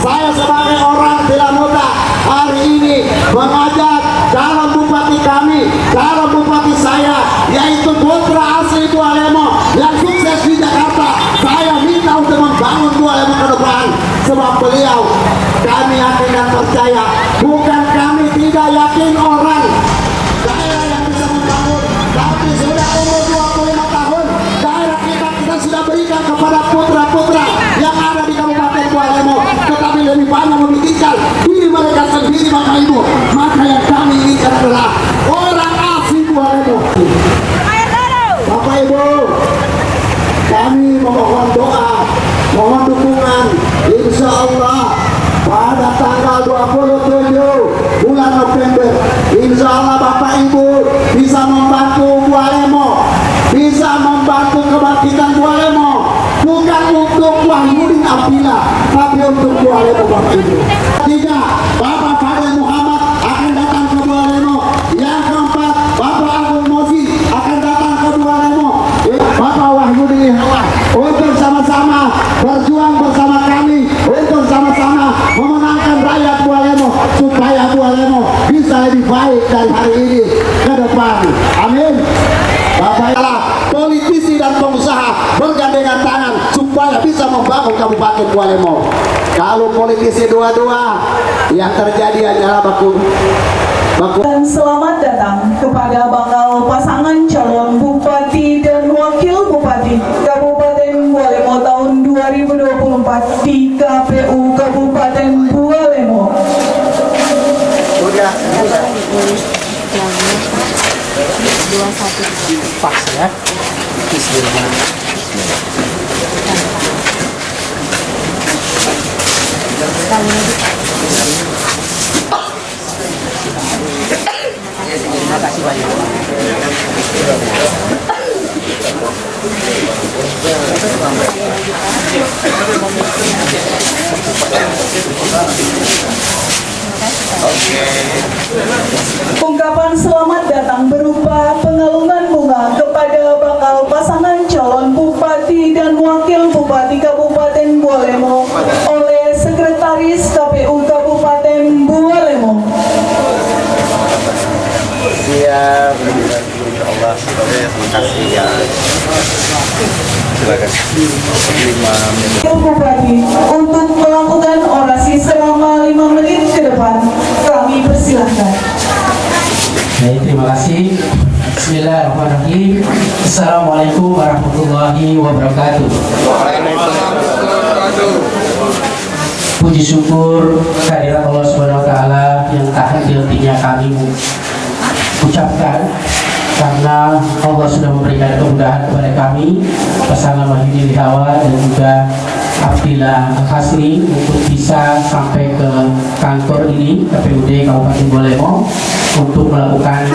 Saya sebagai orang tidak muda hari ini mengajak calon bupati kami, calon bupati saya, yaitu putra asli Bualemo yang sukses di Jakarta. Saya minta untuk membangun Bualemo ke depan, sebab beliau kami yakin dan percaya, bukan kami tidak yakin orang daerah yang bisa membangun, tapi sudah umur 25 tahun daerah kita sudah berikan kepada putra-putra yang ada di Kabupaten Bualemo, tetapi lebih banyak memikirkan diri mereka sendiri. Maka Ibu, maka yang kami inginkan adalah orang asli Bualemo. Bapak Ibu, kami memohon doa, mohon dukungan. Insya Allah pada tanggal 27 bulan November, insya Allah Bapak Ibu bisa membantu Bualemo, bisa membantu kebangkitan Bualemo, bukan untuk Wahyudin Abdillah, tapi untuk Bualemo Bapak Ibu. Ketiga, Bapak Fadil Muhammad akan datang ke Bualemo. Yang keempat, Bapak Abdul Mozi akan datang ke Bualemo. Bapak Wahyudin untuk sama-sama berjuang bersama kami, untuk sama-sama memenangkan rakyat Bualemo, supaya Bualemo bisa lebih baik dari hari ini ke depan. Amin. Bapak politisi dan pengusaha bergandengan tangan supaya bisa membangun Kabupaten Bualemo. Kalau politisi dua-dua, yang terjadi hanyalah baku. Dan selamat datang kepada bakal pasangan calon bupati dan wakil bupati Kabupaten Bualemo tahun 2024 di KPU Kabupaten Bualemo. Pas ya. Terima kasih banyak. Ungkapan selamat datang berupa pengalungan bunga kepada bakal pasangan calon bupati dan wakil bupati Kabupaten Bualemo oleh Sekretaris KPU Kabupaten Bualemo. Siap, insya Allah. Terima kasih ya. Silakan. 5 menit. Wakil Bupati untuk melakukan orasi selama 5 menit ke depan. Kami persilahkan. Baik, terima kasih. Bismillahirrahmanirrahim. Assalamualaikum warahmatullahi wabarakatuh. Puji syukur kehadirat Allah Subhanahu wa taala yang tak henti-hentinya kami ucapkan, karena Allah sudah memberikan kemudahan kepada kami pasangan Wahyudin Hawa dan juga Abdillah Al-Hasri untuk bisa sampai ke kantor ini KPUD Kabupaten Bualemo untuk melakukan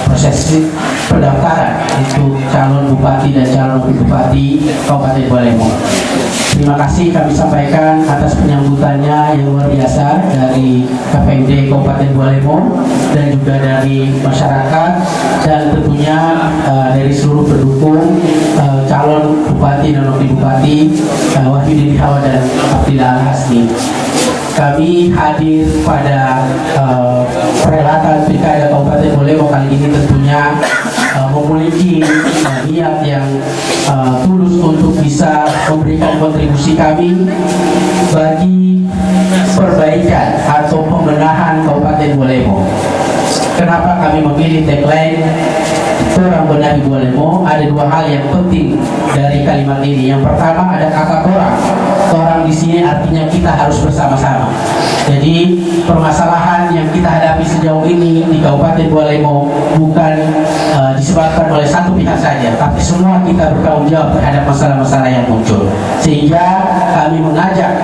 proses pendaftaran untuk calon bupati dan calon wakil bupati Kabupaten Bualemo. Terima kasih kami sampaikan atas penyambutannya yang luar biasa dari KPUD Kabupaten Bualemo dan juga dari masyarakat dan tentunya dari seluruh pendukung calon bupati dan wakil bupati Wahyudin Hawa dan Abdillah Al-Hasri. Kami hadir pada perhelatan Pilkada Kabupaten Bualemo kali ini tentunya memiliki niat yang tulus untuk bisa memberikan kontribusi kami bagi perbaikan atau pembenahan Kabupaten Bualemo. Kenapa kami memilih tagline Orang Benahi Bualemo? Ada dua hal yang penting dari kalimat ini. Yang pertama ada kata orang. Orang di sini artinya kita harus bersama-sama. Jadi permasalahan yang kita hadapi sejauh ini di Kabupaten Bualemo bukan disebabkan oleh satu pihak saja, tapi semua kita bertanggung jawab terhadap masalah-masalah yang muncul. Sehingga kami mengajak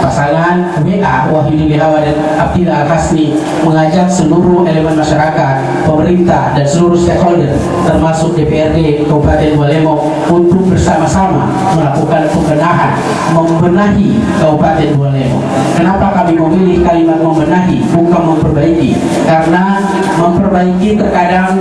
pasangan WA Wahyudin Hawa dan Abdillah Al-Hasri mengajak seluruh elemen masyarakat, pemerintah dan seluruh stakeholder termasuk DPRD Kabupaten Bualemo untuk bersama-sama melakukan pembenahan, membenahi Kabupaten Bualemo. Kenapa kami memilih kalimat membenahi bukan memperbaiki? Karena memperbaiki terkadang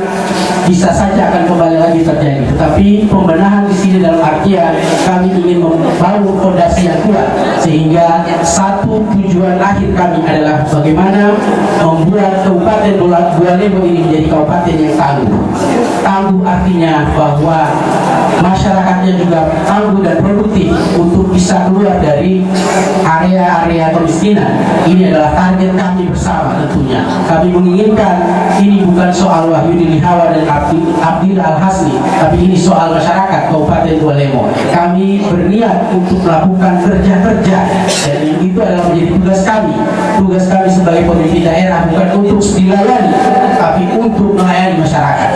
bisa saja akan kembali lagi terjadi, tetapi pembenahan di sini dalam artian kami ingin membangun fondasi yang kuat sehingga satu tujuan akhir kami adalah bagaimana membuat Kabupaten Bualemo ini menjadi kabupaten yang tangguh. Tangguh artinya bahwa masyarakatnya juga tangguh dan produktif untuk bisa keluar dari area-area kemiskinan. Ini adalah target kami bersama tentunya. Kami menginginkan ini bukan soal Wahyudin Hawa dan Abdil Al-Hasni, tapi ini soal masyarakat Kabupaten Bualemo. Kami berniat untuk melakukan kerja-kerja, dan itu adalah menjadi tugas kami. Tugas kami sebagai pemimpin daerah bukan untuk dilayani, tapi untuk melayani masyarakat.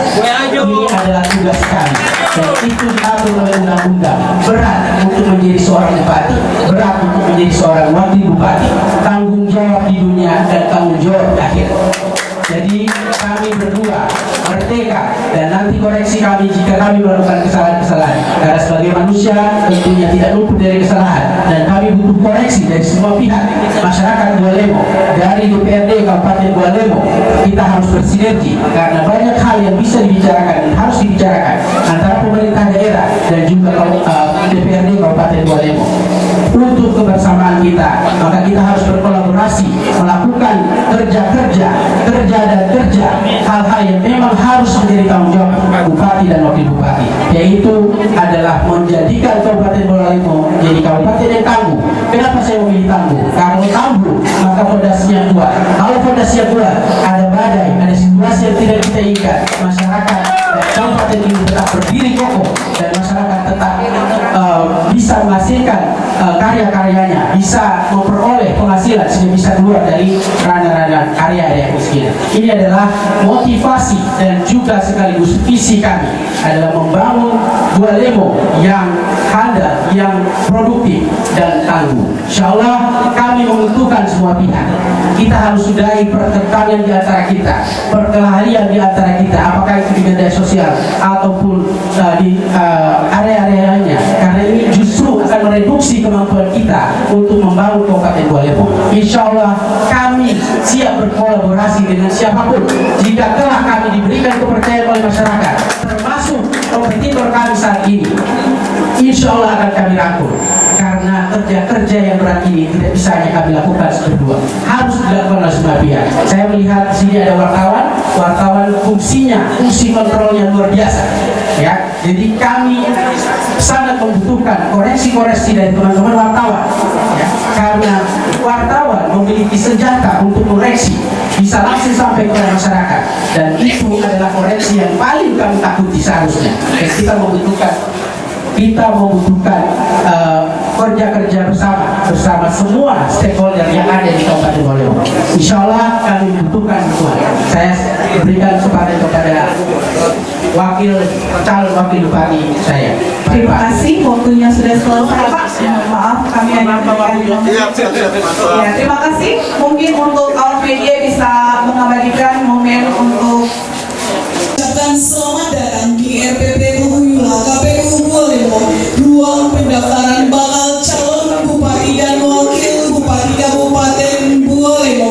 Ini adalah tugas kami, dan itu diatur oleh undang-undang. Berat untuk menjadi seorang bupati, berat untuk menjadi seorang wakil bupati, tanggung jawab di dunia dan tanggung jawab di akhirat. Jadi kami berdua merdeka, dan nanti koreksi kami jika kami melakukan kesalahan-kesalahan, karena sebagai manusia tentunya tidak luput dari kesalahan, dan kami butuh koreksi dari semua pihak. Masyarakat Bualemo, dari DPRD Kabupaten Bualemo, kita harus bersinergi karena banyak hal yang bisa dibicarakan dan harus dibicarakan antara pemerintah daerah dan juga DPRD Kabupaten Bualemo. Untuk kebersamaan kita, maka kita harus berkolaborasi melakukan kerja hal-hal yang memang harus menjadi tanggung jawab bupati dan wakil bupati, yaitu adalah menjadikan Kabupaten Bualemo menjadi kabupaten yang tangguh. Kenapa saya memilih tangguh? Kalau tangguh maka fondasinya kuat. Kalau fondasinya kuat, ada badai, ada situasi yang tidak kita inginkan, masyarakat kabupaten ini tetap berdiri kokoh, dan masyarakat tetap bisa menghasilkan karya-karyanya, bisa memperoleh penghasilan sehingga bisa keluar dari ranah-ranah area miskin. Ini adalah motivasi dan juga sekaligus visi kami adalah membangun Bualemo yang handal, yang produktif dan tangguh. Insyaallah kami membutuhkan semua pihak. Kita harus sudahi pertentangan di antara kita, perkelahian di antara kita, apakah itu di media sosial ataupun di area-area lainnya, karena ini justru akan mereduksi kemampuan kita untuk membangun Kabupaten Bualemo. Insyaallah kami siap berkolaborasi dengan siapapun jika telah kami diberikan kepercayaan oleh masyarakat, termasuk kompetitor kami saat ini. Insyaallah akan kami rangkul, karena kerja-kerja yang berat ini tidak bisa hanya kami lakukan berdua, harus dilakukan oleh semua pihak. Saya melihat di sini ada wartawan fungsi kontrolnya luar biasa, ya. Jadi kami sangat membutuhkan koreksi-koreksi dari teman-teman wartawan, ya, karena wartawan memiliki senjata untuk koreksi, bisa langsung sampai kepada masyarakat, dan itu adalah koreksi yang paling kami takuti seharusnya. Dan kita membutuhkan kerja-kerja bersama semua stakeholder yang ada di Kabupaten Bualemo. Insyaallah kami membutuhkan dukungan. Saya berikan kesempatan kepada calon wakil bupati saya. Terima kasih, waktunya sudah selesai, Pak. Maaf, kami hanya ya, terima kasih. Mungkin untuk awak media bisa mengabadikan momen untuk selamat datang di RPP Uyula KPU Bualemo. Ruang pendaftaran bakal calon bupati dan wakil bupati Kabupaten Bualemo.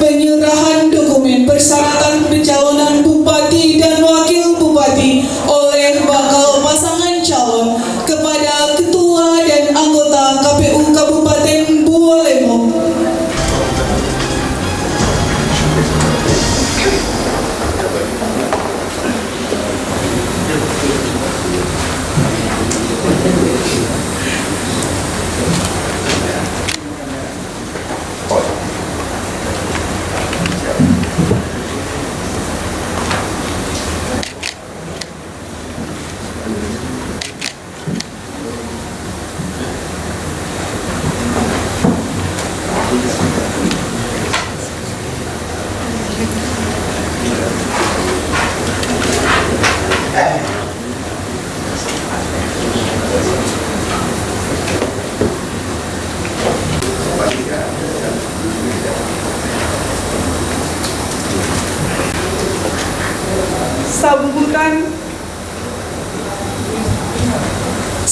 Penyerahan dokumen persyaratan pencalonan bupati dan wakil bupati oleh bakal pasangan calon kepada ketua dan anggota KPU Kabupaten Bualemo.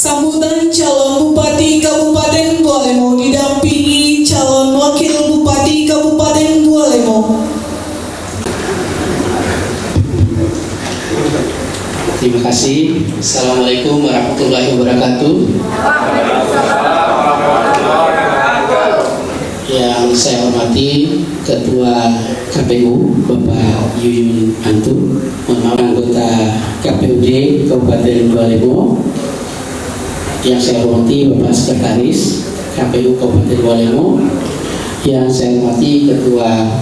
Sambutan calon Bupati Kabupaten Bualemo didampingi calon Wakil Bupati Kabupaten Bualemo. Terima kasih. Assalamualaikum warahmatullahi wabarakatuh. Yang saya hormati Ketua KPU Bapak Yuyun Antu, anggota KPUD Kabupaten Bualemo. Yang saya hormati Bapak Sekretaris KPU Kabupaten Bualemo. Yang saya hormati Ketua.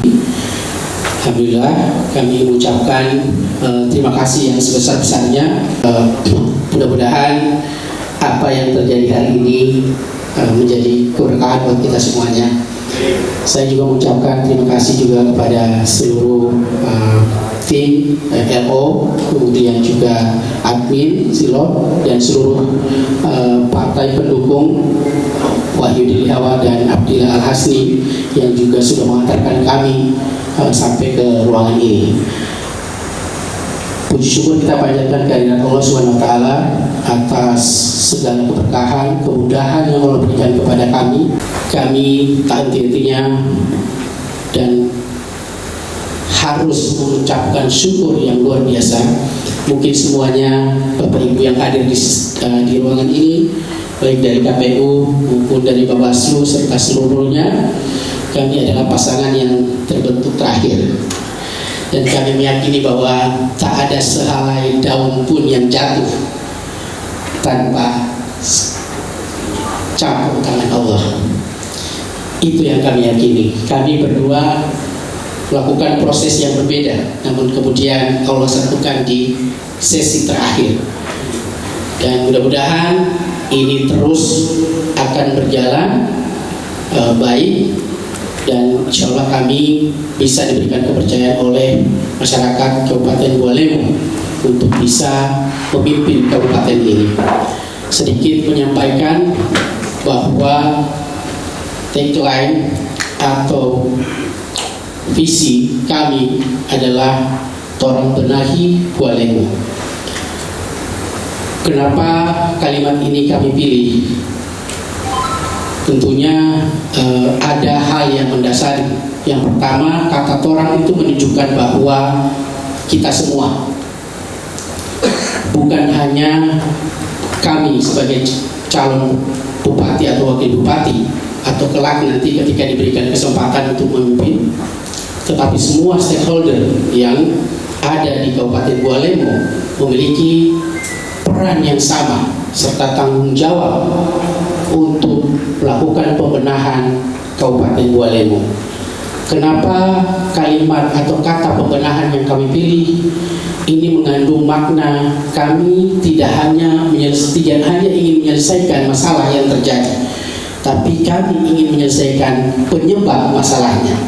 Alhamdulillah kami mengucapkan terima kasih yang sebesar-besarnya. Mudah-mudahan apa yang terjadi hari ini menjadi keberkahan buat kita semuanya. Saya juga mengucapkan terima kasih juga kepada seluruh tim LO, kemudian juga admin Silop dan seluruh partai pendukung Wahyu Dilihawa dan Abdillah Al-Hasni yang juga sudah mengantarkan kami sampai ke ruangan ini. Puji syukur kita panjatkan kehadirat Allah Subhanahu wa taala atas segala keberkahan, kemudahan yang Allah berikan kepada kami. Kami tak henti-hentinya dan harus mengucapkan syukur yang luar biasa. Mungkin semuanya Bapak Ibu yang hadir di ruangan ini, baik dari KPU maupun dari Bawaslu serta seluruhnya, kami adalah pasangan yang terbentuk terakhir. Dan kami meyakini bahwa tak ada sehelai daun pun yang jatuh tanpa campur tangan Allah. Itu yang kami yakini. Kami berdua melakukan proses yang berbeda, namun kemudian Allah satukan di sesi terakhir. Dan mudah-mudahan ini terus akan berjalan baik, dan insya Allah kami bisa diberikan kepercayaan oleh masyarakat Kabupaten Bualemo untuk bisa memimpin kabupaten ini. Sedikit menyampaikan bahwa tagline atau visi kami adalah Torang Benahi Bualemo. Kenapa kalimat ini kami pilih? Tentunya ada hal yang mendasari. Yang pertama, kata torang itu menunjukkan bahwa kita semua, bukan hanya kami sebagai calon bupati atau wakil bupati, atau kelak nanti ketika diberikan kesempatan untuk memimpin, tetapi semua stakeholder yang ada di Kabupaten Bualemo memiliki peran yang sama serta tanggung jawab untuk melakukan pembenahan Kabupaten Bualemo. Kenapa kalimat atau kata pembenahan yang kami pilih ini mengandung makna kami tidak hanya ingin menyelesaikan masalah yang terjadi, tapi kami ingin menyelesaikan penyebab masalahnya.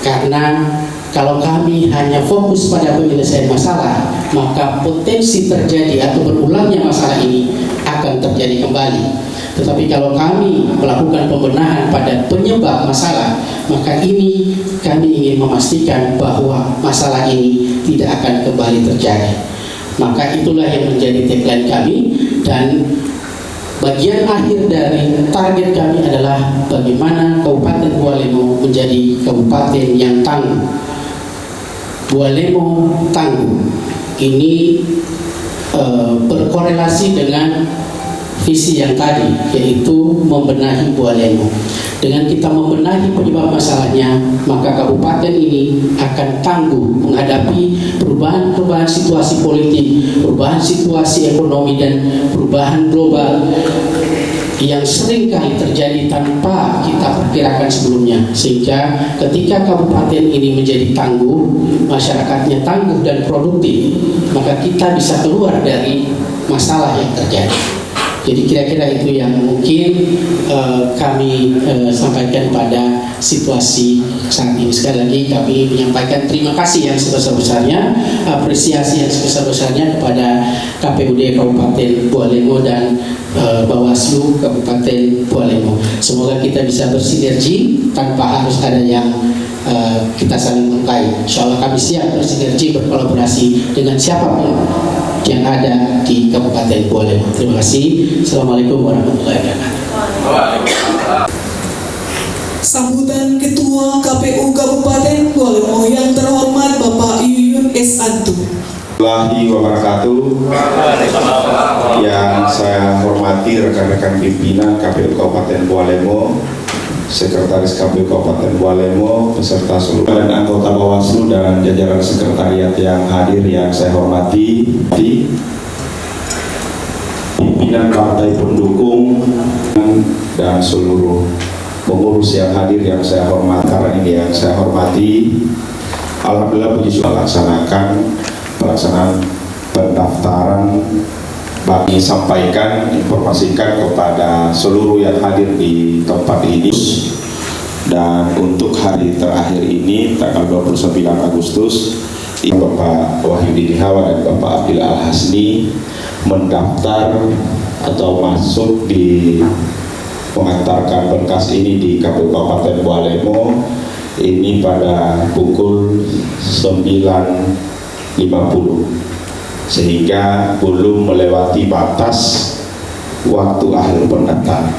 Karena kalau kami hanya fokus pada penyelesaian masalah, maka potensi terjadi atau berulangnya masalah ini akan terjadi kembali. Tetapi kalau kami melakukan pembenahan pada penyebab masalah, maka ini kami ingin memastikan bahwa masalah ini tidak akan kembali terjadi. Maka itulah yang menjadi tagline kami, dan bagian akhir dari target kami adalah bagaimana Kabupaten Bualemo menjadi kabupaten yang tangguh. Bualemo tangguh ini berkorelasi dengan visi yang tadi, yaitu membenahi Bualemo. Dengan kita membenahi penyebab masalahnya, maka kabupaten ini akan tangguh menghadapi perubahan situasi politik, perubahan situasi ekonomi, dan perubahan global yang sering kali terjadi tanpa kita perkirakan sebelumnya. Sehingga ketika kabupaten ini menjadi tangguh, masyarakatnya tangguh dan produktif, maka kita bisa keluar dari masalah yang terjadi. Jadi kira-kira itu yang mungkin kami sampaikan pada situasi saat ini. Sekali lagi kami menyampaikan terima kasih yang sebesar-besarnya, apresiasi yang sebesar-besarnya kepada KPUD Kabupaten Bualemo dan Bawaslu Kabupaten Bualemo. Semoga kita bisa bersinergi tanpa harus ada yang kita saling mengkait. Insya Allah kami siap bersinergi, berkolaborasi dengan siapapun yang ada di Kabupaten Bua Lemo. Terima kasih. Assalamualaikum warahmatullahi wabarakatuh. Sambutan Ketua KPU Kabupaten Bua Lemo yang terhormat Bapak Yuyun S. Antu. Warahmatullahi wabarakatuh. Yang saya hormati rekan-rekan pimpinan KPU Kabupaten Bua Lemo, Sekretaris KPU Kabupaten Bua Lemo, beserta seluruh dan anggota Bawaslu dan jajaran sekretariat yang hadir yang saya hormati, pimpinan partai pendukung dan seluruh pengurus yang hadir yang saya hormati. Karena ini yang saya hormati, alhamdulillah puji syukur melaksanakan pelaksanaan pendaftaran. Bagi sampaikan, informasikan kepada seluruh yang hadir di tempat ini, dan untuk hari terakhir ini tanggal 29 Agustus Bapak Wahyudi Hawa dan Bapak Abdil Al-Hasni mendaftar atau masuk di mengantarkan berkas ini di KPU Kabupaten Bua Lemo ini pada pukul 9.50, sehingga belum melewati batas waktu akhir pendaftaran.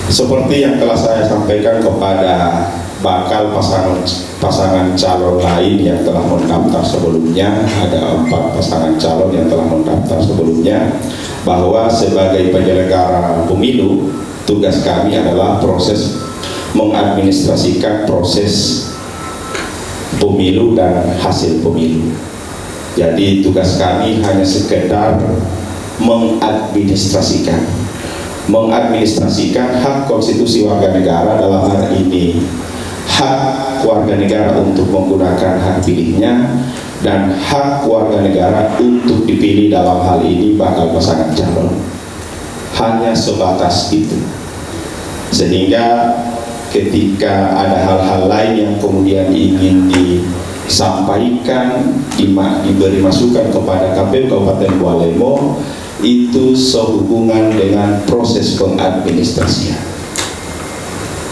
Seperti yang telah saya sampaikan kepada bakal pasangan calon lain yang telah mendaftar sebelumnya, ada 4 pasangan calon yang telah mendaftar sebelumnya, bahwa sebagai penyelenggara pemilu, tugas kami adalah proses mengadministrasikan proses pemilu dan hasil pemilu. Jadi tugas kami hanya sekedar mengadministrasikan hak konstitusi warga negara, dalam hal ini hak warga negara untuk menggunakan hak pilihnya dan hak warga negara untuk dipilih, dalam hal ini bakal pasangan calon. Hanya sebatas itu. Sehingga ketika ada hal-hal lain yang kemudian ingin disampaikan, diberi masukan kepada KPU Kabupaten Bua Lemo, itu sehubungan dengan proses pengadministrasian.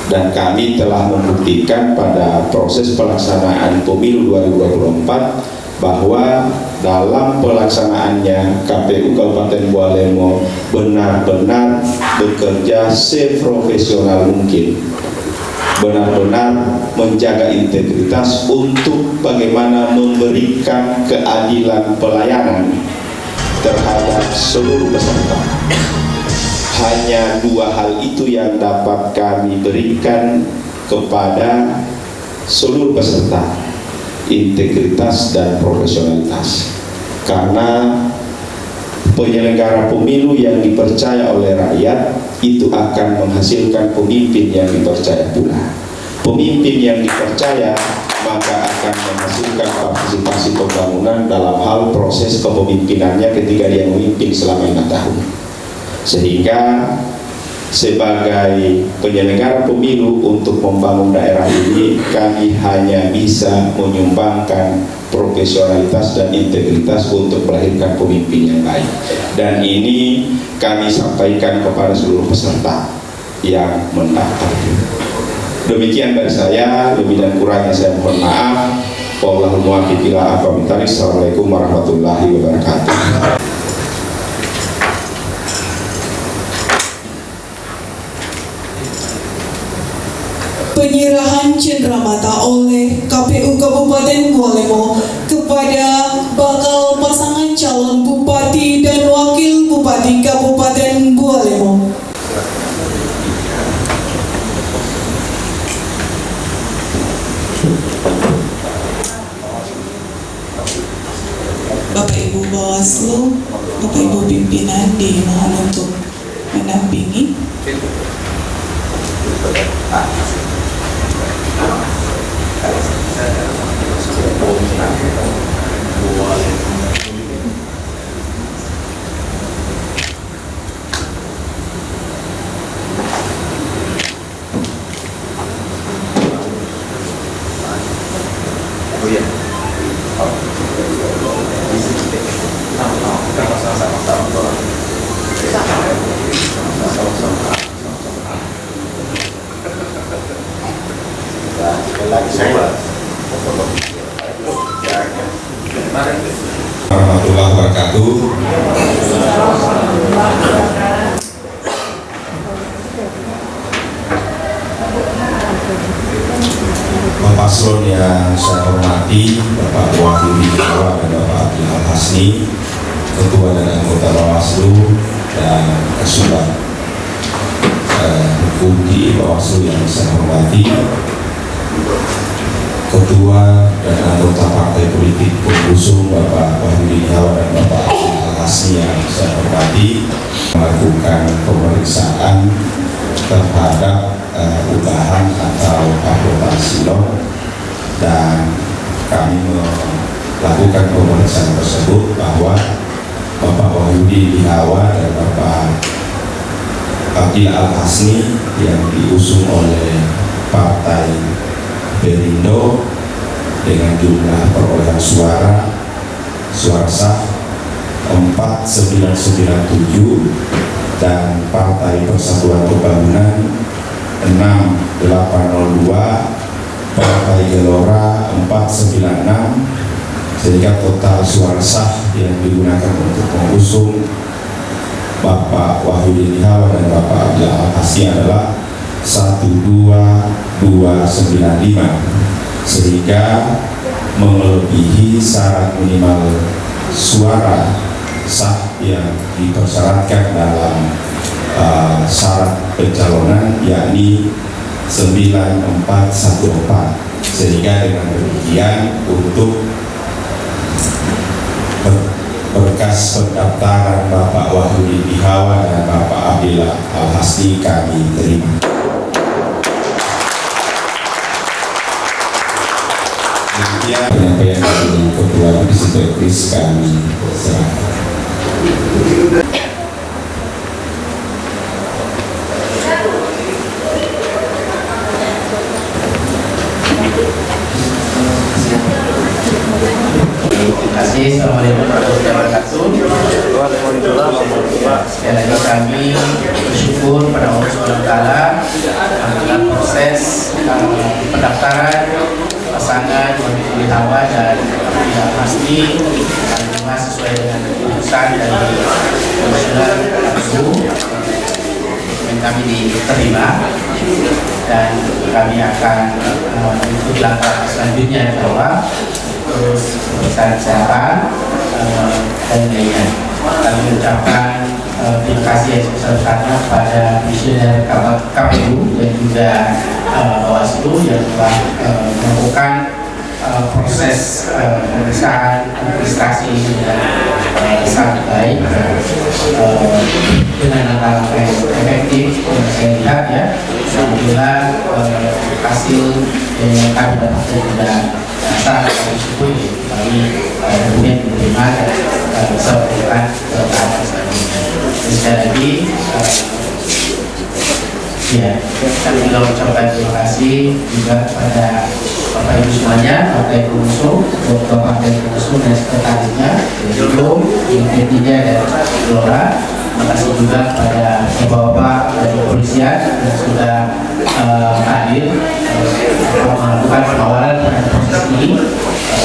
Dan kami telah membuktikan pada proses pelaksanaan pemilu 2024 bahwa dalam pelaksanaannya KPU Kabupaten Bua Lemo benar-benar bekerja seprofesional mungkin, benar-benar menjaga integritas untuk bagaimana memberikan keadilan pelayanan terhadap seluruh peserta. Hanya 2 hal itu yang dapat kami berikan kepada seluruh peserta, integritas dan profesionalitas. Karena penyelenggara pemilu yang dipercaya oleh rakyat itu akan menghasilkan pemimpin yang dipercaya pula. Pemimpin yang dipercaya maka akan menghasilkan partisipasi pembangunan dalam hal proses kepemimpinannya ketika dia memimpin selama 5 tahun. Sehingga sebagai penyelenggara pemilu untuk membangun daerah ini, kami hanya bisa menyumbangkan profesionalitas dan integritas untuk melahirkan pemimpin yang baik. Dan ini kami sampaikan kepada seluruh peserta yang mendaftar. Demikian dari saya, lebih dan kurangnya saya mohon maaf. Wallahul muwaffiq ila aqwamit thoriq. Assalamualaikum warahmatullahi wabarakatuh. Penyerahan cenderamata oleh KPU Kabupaten Bua Lemo kepada bakal pasangan calon Bupati dan Wakil Bupati Kabupaten Bua Lemo. Bapak Ibu Bawaslu, Bapak Ibu pimpinan dimohon untuk mendampingi. Lagi saya hormati Bapak Wahyudi Hawa dan Bapak Abdul Hasni, Ketua dan anggota Bawaslu dan Kesultan Hukum di Bawaslu yang saya hormati, Ketua dan anggota partai politik pengusung Bapak Wahyudi Hawa dan Bapak Abdul Hasni yang saya hormati, melakukan pemeriksaan terhadap ubahan atau akuntansi silon, dan kami melakukan pemeriksaan tersebut bahwa Bapak Wahyudi Hawa dan Bapak Abdul Hasni yang diusung oleh Partai Perindo dengan jumlah perolehan suara sah 4997 dan Partai Persatuan Pembangunan 6802, Partai Gelora 496, sehingga total suara sah yang digunakan untuk mengusung Bapak Wahyudi Hawa dan Bapak Abdul Hasni adalah 12295, sehingga melebihi syarat minimal suara sah yang dipersyaratkan dalam syarat pencalonan, yakni 9414, sehingga dengan demikian untuk berkas pendaftaran Bapak Wahyudi Hawa dan Bapak Abdul Hasni kami terima. Demikian penyampaian dari Ketua Divisi Teknis kami serahkan. Terima kasih. Assalamualaikum warahmatullahi wabarakatuh. Sekali lagi kami bersyukur pada Allah SWT dalam proses pendaftaran pasangan Wahyudi Hawa dan Abdul Hasni sesuai dengan keputusan dari Komisioner KPU yang kami diterima, dan kami akan mengikuti langkah selanjutnya bahwa terus pemeriksaan kesehatan dan lainnya. Kami mengucapkan terima kasih yang sebesar-besarnya kepada Komisioner KPU dan juga Bawaslu yang telah melakukan proses pemeriksaan administrasi dengan sangat baik dengan langkah yang efektif. Yang saya lihat ya, alhamdulillah hasil yang kami dapatkan juga sangat bersyukur, kami kemudian menerima dan bisa memberikan kepada selanjutnya. Sekali lagi ya, kami juga mengucapkan terima kasih juga kepada Bapak Ibu semuanya, Partai Pengusung, Ketua Partai Pengusung dan Sekretarisnya, Direktur, P3 dan Gelora. Terima kasih juga kepada Bapak-Bapak dari Kepolisian yang sudah hadir melakukan pengawalan pada proses ini.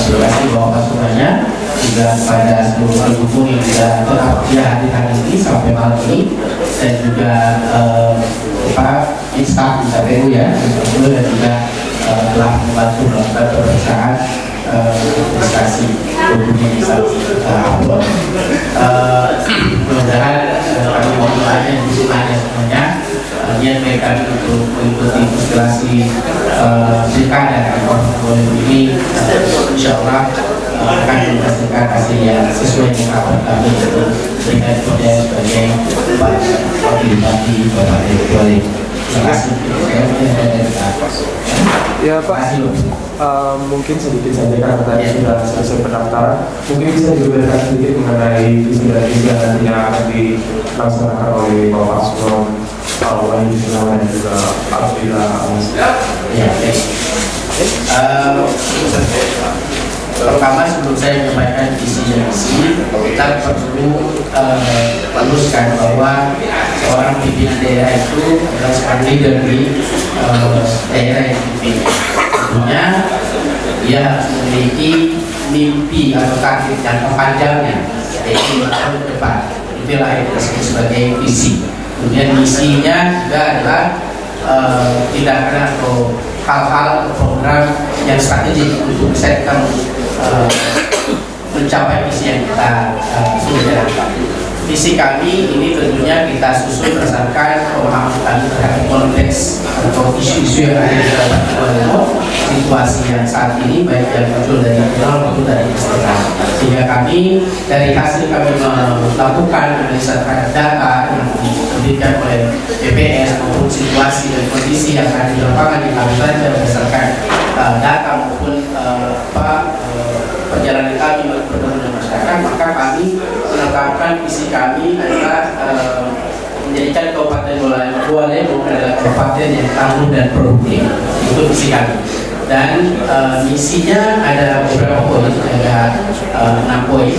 Terima kasih Bapak semuanya, juga kepada seluruh pendukung yang sudah tetap hadir hari ini sampai malam ini, dan juga staf di KPU ya, dan juga telah membantu melakukan pemeriksaan administrasi dokumen bisa upload. Mudah-mudahan kami mohon doanya dan dukungannya semuanya, niat baik kami untuk mengikuti konstelasi pilkada di tahun ini, insya Allah akan menghasilkan hasil yang sesuai dengan harapan kami untuk memberikan kerja sebagai wakil bupati Bapak Ibu. Terima kasih. Ya Pak, mungkin sedikit saja karena tadi sudah selesai pendaftaran, mungkin bisa diberitakan sedikit mengenai visi dan misi yang nantinya akan dilaksanakan oleh Bapak Paslon Wahyudi Hawa dan juga Abdul Hasni. Ya, baik. Pertama, sebelum saya menyampaikan visi dan misi, kita perlu meluruskan bahwa seorang pimpinan daerah itu adalah seorang leader di daerah yang dipimpin. Tentunya dia harus memiliki mimpi atau target jangka panjangnya, yaitu 5 tahun ke depan. Itulah yang kita sebut sebagai visi. Kemudian misinya juga adalah tindakan atau hal-hal atau program yang strategik untuk bisa kita mencapai visi yang kita sudah jalankan. Visi kami ini tentunya kita susun berdasarkan pemahaman kami terhadap konteks atau isu-isu yang ada di dalam situasi yang saat ini, baik yang muncul dari internal maupun dari eksternal. Sehingga kami dari hasil kami melakukan analisa terhadap data yang diberikan oleh BPS maupun situasi dan kondisi yang ada di lapangan yang kami baca berdasarkan data maupun perjalanan kami bertemu dengan masyarakat, maka kami menetapkan visi kami adalah menjadikan Kabupaten Bualemo adalah kabupaten yang tangguh dan produktif. Itu visi kami. Dan misinya ada beberapa poin, ada 6 poin.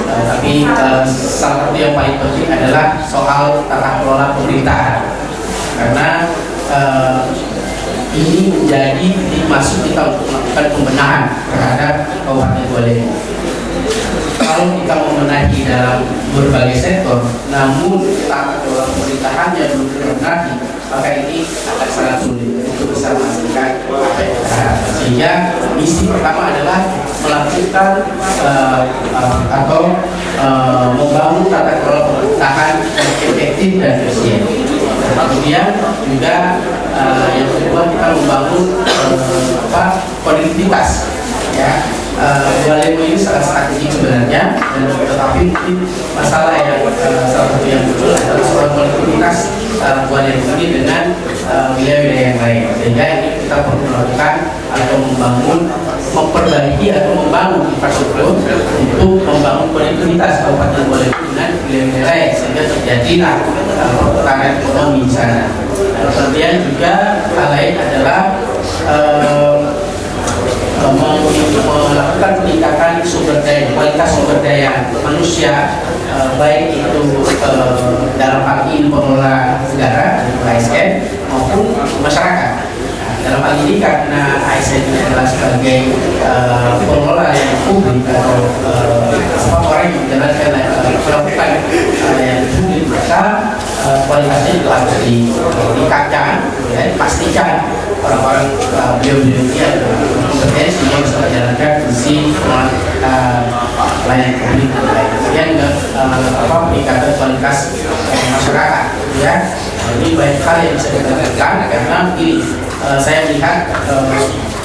Tapi salah satu yang paling penting adalah soal tata kelola pemerintahan. Karena ini menjadi titik masuk kita untuk melakukan pembenahan terhadap Kabupaten Bualemo. Kalau kita membenahi dalam berbagai sektor, namun tata kelola pemerintahannya belum terbenahi, maka ini akan sangat sulit untuk bisa memastikan apa yang kita harapkan. Sehingga misi pertama adalah melakukan atau membangun tata kelola pemerintahan yang efektif dan efisien. Kemudian juga yang kedua kita membangun konektivitas, ya. Bualemo ini sangat strategik sebenarnya, dan tetapi mungkin masalah yang salah satu yang muncul adalah soal konektivitas Bualemo ini dengan wilayah-wilayah yang lain. Sehingga ini kita perlu melakukan atau memperbaiki atau membangun infrastruktur untuk membangun konektivitas Kabupaten Bualemo dengan wilayah-wilayah lain, sehingga terjadilah perputaran ekonomi di sana. Kemudian juga hal lain adalah melakukan peningkatan sumber daya, kualitas sumber daya manusia, baik itu dalam hal ini pengelola negara ASN maupun masyarakat. Dalam hal ini karena ASN ini adalah sebagai pengelola yang publik atau orang yang menjalankan melakukan yang publik, maka kualitasnya juga harus ditingkatkan, ya, dipastikan orang-orang beliau-beliau ini adalah kompetensi sehingga bisa menjalankan fungsi layanan publik dan lain. Kemudian juga peningkatan kualitas masyarakat, ya. Ini banyak hal yang bisa kita lakukan karena ini saya melihat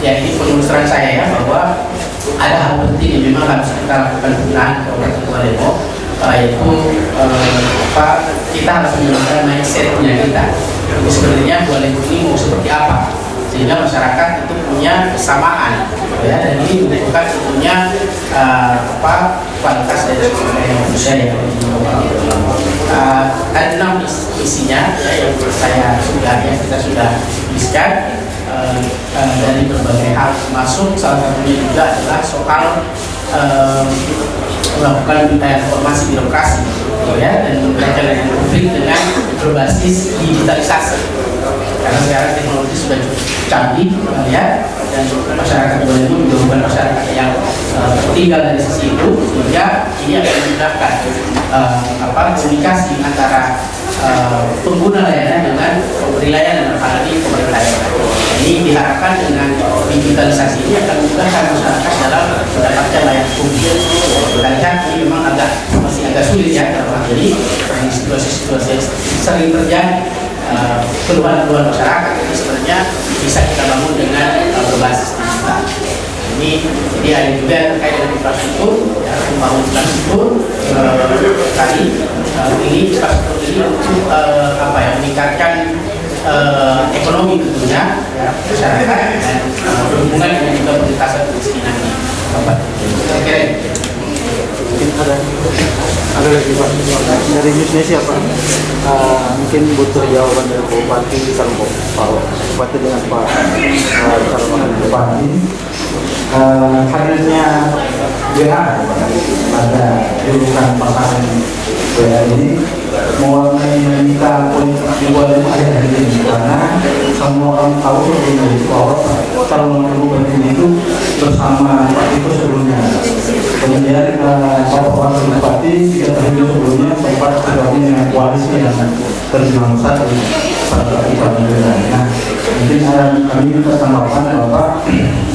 ya ini penelusuran saya ya, bahwa ada hal penting yang memang harus kita lakukan pembenahan Kabupaten Bualemo, yaitu kita harus menggunakan mindsetnya kita. Jadi sebenarnya Bualemo ini mau seperti apa, sehingga masyarakat itu punya kesamaan, ya, dan ini menentukan tentunya kualitas dari sumber daya manusia yang ada di Kabupaten. Ada 6 isinya, ya, yang kita sudah tuliskan dari berbagai hal, termasuk salah satunya juga adalah soal melakukan reformasi birokrasi, ya, dan memberikan layanan publik dengan berbasis digitalisasi. Karena sekarang teknologi sudah cukup canggih, ya, dan masyarakat Bualemo juga bukan masyarakat yang tertinggal dari sisi itu, sehingga ini akan memudahkan komunikasi antara pengguna layanan dengan pemberi layanan, apalagi pemerintah daerah. Ini diharapkan dengan digitalisasi ini akan memudahkan masyarakat dalam mendapatkan layanan publik. Kita lihat ini memang masih agak sulit, ya, karena jadi situasi-situasi sering terjadi keluhan-keluhan masyarakat ini sebenarnya bisa kita bangun dengan berbasis digital. Ini jadi ada juga yang terkait dengan infrastruktur, ya, membangun infrastruktur tadi ini infrastruktur ini untuk meningkatkan ekonomi tentunya, ya, masyarakat dan berhubungan dengan juga pengentasan kemiskinan di Kabupaten. Saya kira mungkin ada lagi Pak dari Indonesia Pak, mungkin butuh jawaban dari Pak Bupati sama Pak Bupati dengan Pak calon Bupati. Hadirnya WA pada jurusan pasangan WA ini mewarnai dinamika politik di Bualemo ada hari ini, karena semua orang tahu bahwa calon Bupati itu bersama Pak Tito sebelumnya. Kemudian Pak Wakil Bupati 3 tahun sebelumnya sempat sudah punya koalisi yang terbilang besar pada saat kita berjalan. Nah, mungkin kami minta tanggapan Bapak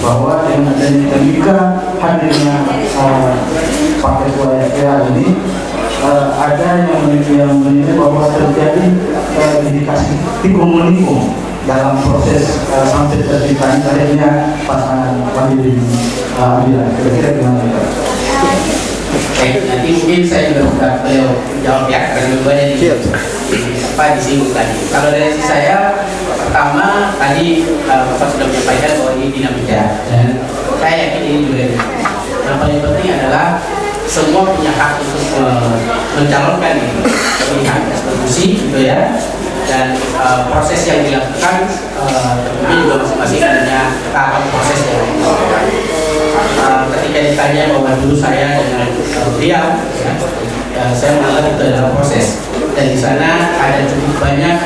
bahwa dengan adanya jika hadirnya Pak Ketua FPA ini ada yang menilai bahwa terjadi indikasi tikung-menikung dalam proses sampai terciptanya akhirnya pasangan Wahidin Abdillah. Kira-kira gimana Pak? Baik, nanti mungkin saya juga buka beliau jawab ya, karena dua-duanya disinggung tadi. Kalau dari sisi saya, pertama tadi Bapak sudah menyampaikan bahwa ini dinamika, dan saya yakin ini juga dinamika. Yang paling penting adalah semua punya hak untuk mencalonkan ini, pilihan konstitusi gitu ya, dan proses yang dilakukan tentunya juga masing-masing punya tahapan proses yang ketika ditanya bahwa dulu saya dengan beliau ya, saya menganggap itu adalah proses, dan di sana ada cukup banyak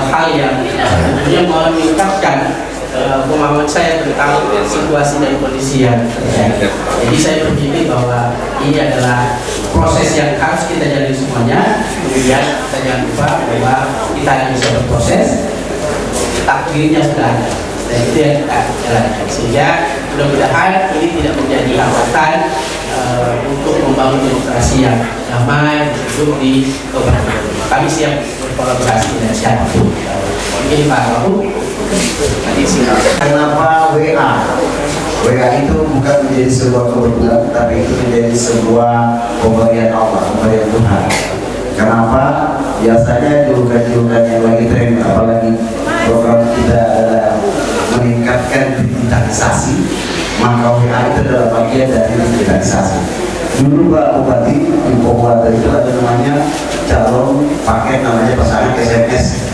hal yang tentunya meningkatkan pemahaman saya tentang situasi dan kondisi yang terjadi. Jadi saya berpikir bahwa ini adalah proses yang harus kita jalani semuanya. Kemudian kita jangan lupa bahwa kita hanya bisa berproses, takdirnya sudah ada, dan itu yang kita jalankan. Sehingga mudah-mudahan ini tidak menjadi hambatan untuk membangun demokrasi yang damai hidup di Kabupaten Bogor. Kami siap berkolaborasi dengan siapapun. Mungkin Pak Wahyu. Kenapa WA? WA itu bukan menjadi sebuah kebetulan, tapi itu menjadi sebuah pemberian Allah, pemberian Tuhan. Kenapa? Biasanya julukan-julukan yang lagi tren, apalagi program kita adalah meningkatkan digitalisasi, maka WA itu adalah bagian dari digitalisasi. Dulu Pak Bupati di Bogor itu ada namanya calon paket namanya pasangan SMS.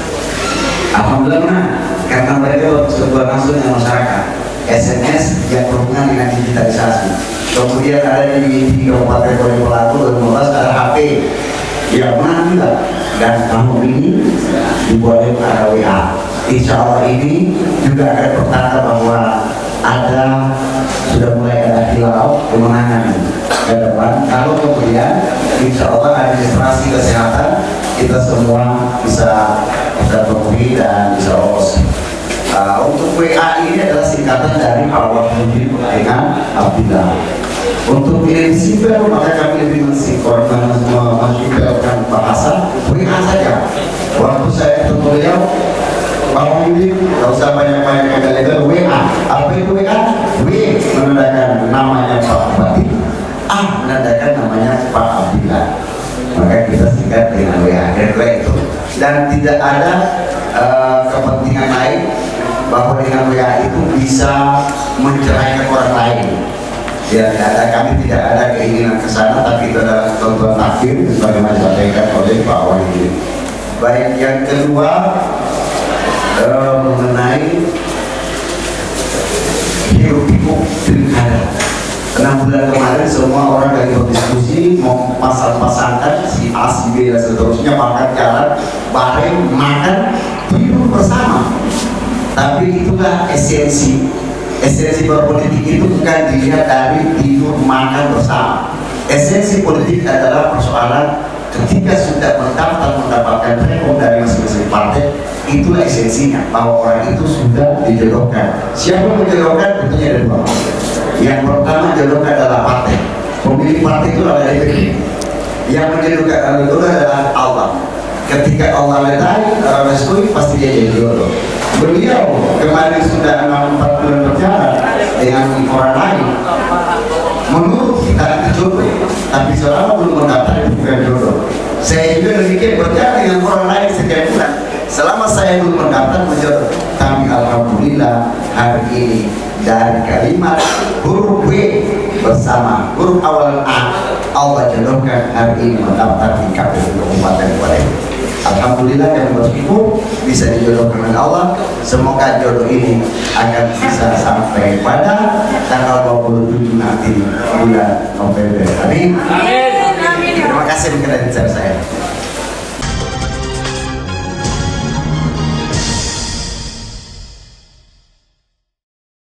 Alhamdulillah, karena mereka sebuah langsung dengan masyarakat. SMS yang berhubungan dengan digitalisasi. Kemudian ada di Kabupaten Pelaku 2015 ada HP yang mana juga, dan tahun ini dibuat ada WA. Insya Allah ini juga akan bertanda bahwa ada sudah mulai ada hilal kemenangan ke depan. Kalau kemudian insya Allah administrasi kesehatan kita semua bisa terpenuhi dan bisa lolos. Untuk WA ini adalah singkatan dari Al-Wahidin dengan Abdillah. Untuk pilih sipil maka kami lebih mensimpelkan bahasa WA saja. Waktu saya ketemu beliau, Pak Wahidin tidak usah banyak-banyak legal WA. Apa itu WA? W menandakan namanya Pak Bupati, A menandakan namanya Pak Abdillah. Maka kita singkat dengan WA. Kira-kira itu. Dan tidak ada kepentingan lain bahwa dengan WA itu bisa menceraikan orang lain. Ya, kami tidak ada keinginan ke sana, tapi itu adalah ketentuan takdir sebagaimana disampaikan oleh Pak Wahidin. Baik, yang kedua mengenai hiruk-pikuk pilkada. 6 bulan kemarin semua orang dari berdiskusi mau pasang-pasangkan si A, si B dan seterusnya, makan jalan bareng, makan, tidur bersama. Tapi itulah esensi berpolitik itu bukan dilihat dari tidur makan bersama. Esensi politik adalah persoalan ketika sudah mendapatkan rekom dari masing-masing partai, itulah esensinya bahwa orang itu sudah dijodohkan. Siapa yang menjodohkan? Tentunya ada dua. Yang pertama jodohkan adalah partai. Pemilik partai itu adalah DPD. Yang menjodohkan adalah Allah. Ketika Allah ledai, restui, pasti dia jadi jodoh. Beliau kemarin sudah 4 bulan berjalan dengan orang lain. Menurut kita itu jodoh, tapi selama belum mendaftar itu bukan jodoh. Saya juga demikian berjalan dengan orang lain sekian bulan. Selama saya belum mendaftar menjodoh. Tapi alhamdulillah hari ini dari kalimat huruf W bersama huruf awal A, Allah jodohkan hari ini mendaftar di KPU Kabupaten Bogor. Alhamdulillah kami bersyukur bisa dijodohkan oleh Allah. Semoga jodoh ini akan bisa sampai pada tanggal 27 nanti bulan November. Amin. Terima kasih mengenai saya.